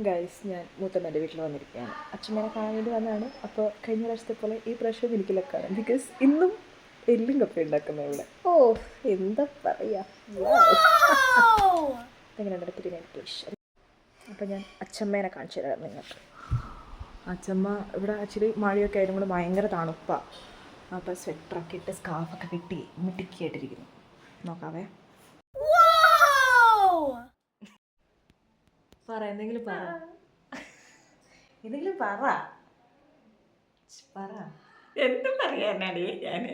Guys, ഞാൻ മൂത്തമ്മേൻ്റെ വീട്ടിൽ വന്നിരിക്കുകയാണ്. അച്ഛമ്മേനെ കാണാൻ വേണ്ടി വന്നതാണ്. അപ്പോൾ കഴിഞ്ഞ പ്രാവശ്യത്തെ പോലെ ഈ പ്രാവശ്യം എനിക്ക് ലക്കാണ്. ബിക്കോസ് ഇന്നും എല്ലും കപ്പ ഉണ്ടാക്കുന്നത് ഇവിടെ. ഓ, എന്താ പറയുക, എങ്ങനെയുണ്ട് ഡിഷ്. അപ്പോൾ ഞാൻ അച്ഛമ്മേനെ കാണിച്ചു തരാം നിങ്ങൾക്ക്. അച്ഛമ്മ ഇവിടെ ആക്ച്വലി മഴയൊക്കെ ആയതും കൂടെ ഭയങ്കര തണുപ്പാണ്. അപ്പോൾ സ്വെറ്ററൊക്കെ ഇട്ട് സ്കാർഫൊക്കെ കിട്ടി മിടുക്കിയായിട്ടിരിക്കുന്നു. നോക്കാവേ. പറ, എന്തെങ്കിലും പറ, എന്തെങ്കിലും പറ. എന്തും പറയാനാടി ഞാൻ.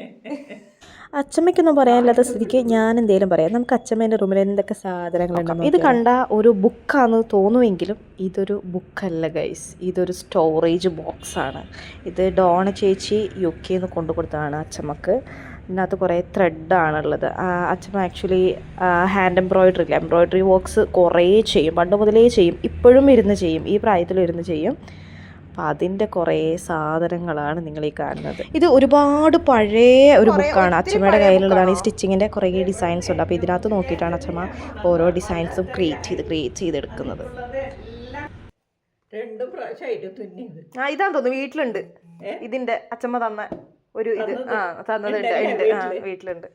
അച്ഛമ്മയ്ക്കൊന്നും പറയാനില്ലാത്ത സ്ഥിതിക്ക് ഞാൻ എന്തെങ്കിലും പറയാം. നമുക്ക് അച്ഛമ്മേൻ്റെ റൂമിൽ എന്തൊക്കെ സാധനങ്ങളുണ്ടാകും. ഇത് കണ്ട ഒരു ബുക്കാണെന്ന് തോന്നുമെങ്കിലും ഇതൊരു ബുക്കല്ല ഗൈസ്, ഇതൊരു സ്റ്റോറേജ് ബോക്സാണ്. ഇത് ഡോണ ചേച്ചി UK നിന്ന് കൊണ്ടു കൊടുത്തതാണ് അച്ഛമ്മക്ക്. ഇതിനകത്ത് കുറേ ത്രെഡാണുള്ളത്. അച്ഛമ്മ ആക്ച്വലി ഹാൻഡ് എംബ്രോയ്ഡറി വർക്ക്സ് കുറേ ചെയ്യും, പണ്ട് മുതലേ ചെയ്യും, ഇപ്പോഴും ഇരുന്ന് ചെയ്യും, ഈ പ്രായത്തിലും ഇരുന്ന് ചെയ്യും. അപ്പോൾ അതിൻ്റെ കുറേ സാധനങ്ങളാണ് നിങ്ങൾ ഈ കാണുന്നത്. ഇത് ഒരുപാട് പഴയ ഒരു ബുക്കാണ്. അച്ഛമ്മയുടെ കയ്യിലുള്ളതാണ്. ഈ സ്റ്റിച്ചിങ്ങിൻ്റെ കുറേ ഡിസൈൻസ് ഉണ്ട്. അപ്പോൾ ഇതിനകത്ത് നോക്കിയിട്ടാണ് അച്ഛമ്മ ഓരോ ഡിസൈൻസും ക്രിയേറ്റ് ചെയ്തെടുക്കുന്നത്. ഇതാന്ന് തോന്നുന്നു വീട്ടിലുണ്ട്. ഇതിൻ്റെ അച്ഛമ്മ തന്ന ഒരു ഇത് തന്നതുണ്ട്, വീട്ടിലുണ്ട്.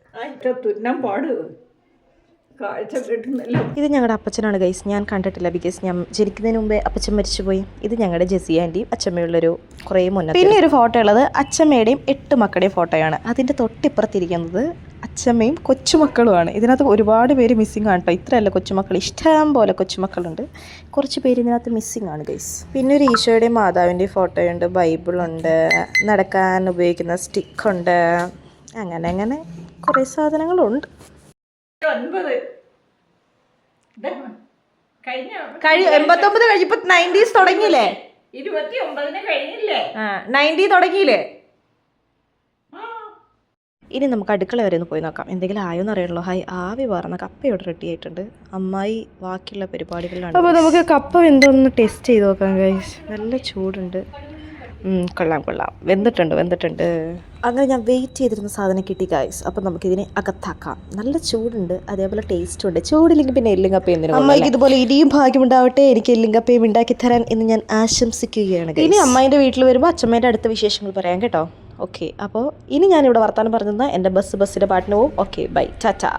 ഇത് ഞങ്ങളുടെ അപ്പച്ചനാണ് ഗൈസ്. ഞാൻ കണ്ടിട്ടില്ല, ബിക്കോസ് ഞാൻ ജനിക്കുന്നതിന് മുമ്പേ അപ്പച്ചൻ മരിച്ചുപോയി. ഇത് ഞങ്ങളുടെ ജെസി ആൻറ്റിയും അച്ഛമ്മയുള്ളൊരു കുറേ മുന്നേ. പിന്നെ ഒരു ഫോട്ടോ ഉള്ളത് അച്ഛമ്മയുടെയും 8 മക്കളുടെയും ഫോട്ടോയാണ്. അതിൻ്റെ തൊട്ടിപ്പുറത്തിരിക്കുന്നത് അച്ഛമ്മയും കൊച്ചുമക്കളുമാണ്. ഇതിനകത്ത് ഒരുപാട് പേര് മിസ്സിംഗ് ആണ് കേട്ടോ. ഇത്രയല്ല കൊച്ചുമക്കൾ, ഇഷ്ടം പോലെ കൊച്ചുമക്കളുണ്ട്. കുറച്ച് പേര് ഇതിനകത്ത് മിസ്സിംഗ് ആണ് ഗൈസ്. പിന്നെ ഒരു ഈശോയുടെയും മാതാവിൻ്റെയും ഫോട്ടോയുണ്ട്, ബൈബിളുണ്ട്, നടക്കാൻ ഉപയോഗിക്കുന്ന സ്റ്റിക്കുണ്ട്, അങ്ങനെ കുറേ സാധനങ്ങളുണ്ട്. 89 കഴിഞ്ഞിപ്പോ 90s തുടങ്ങിയില്ലേ? 29 കഴിഞ്ഞില്ലേ? 90 തുടങ്ങിയില്ലേ? ഇനി നമുക്ക് അടുക്കള വരെ ഒന്ന് പോയി നോക്കാം, എന്തെങ്കിലും ആയോന്ന് അറിയണല്ലോ. ആവി പറഞ്ഞ കപ്പയോട് റെഡി ആയിട്ടുണ്ട്. അമ്മായി ബാക്കിയുള്ള പരിപാടികളിലാണ്. അപ്പോൾ നമുക്ക് കപ്പ എന്തോന്ന് ടേസ്റ്റ് ചെയ്ത് നോക്കാം ഗൈസ്. നല്ല ചൂടുണ്ട്. കൊള്ളാം, വെന്തിട്ടുണ്ട്. അങ്ങനെ ഞാൻ വെയിറ്റ് ചെയ്തിരുന്ന സാധനം കിട്ടി ഗൈസ്. അപ്പോൾ നമുക്കിതിനെ അകത്താക്കാം. നല്ല ചൂടുണ്ട്, അതേപോലെ ടേസ്റ്റും ഉണ്ട്. ചൂടില്ലെങ്കിൽ പിന്നെ എല്ലും കപ്പയും എന്തിനും. അമ്മയ്ക്ക് ഇതുപോലെ ഇനിയും ഭാഗ്യമുണ്ടാവട്ടെ, എനിക്ക് എല്ലും കപ്പയും ഉണ്ടാക്കി തരാൻ എന്ന് ഞാൻ ആശംസിക്കുകയാണ്. ഇനി അമ്മേൻ്റെ വീട്ടിൽ വരുമ്പോൾ അച്ഛമ്മേൻ്റെ അടുത്ത വിശേഷങ്ങൾ പറയാം കേട്ടോ. ഓക്കെ, അപ്പോൾ ഇനി ഞാനിവിടെ വർത്താനം പറഞ്ഞാൽ എൻ്റെ ബസ്സിൻ്റെ പാട്ടിന് പോവും. Okay, bye, Tata.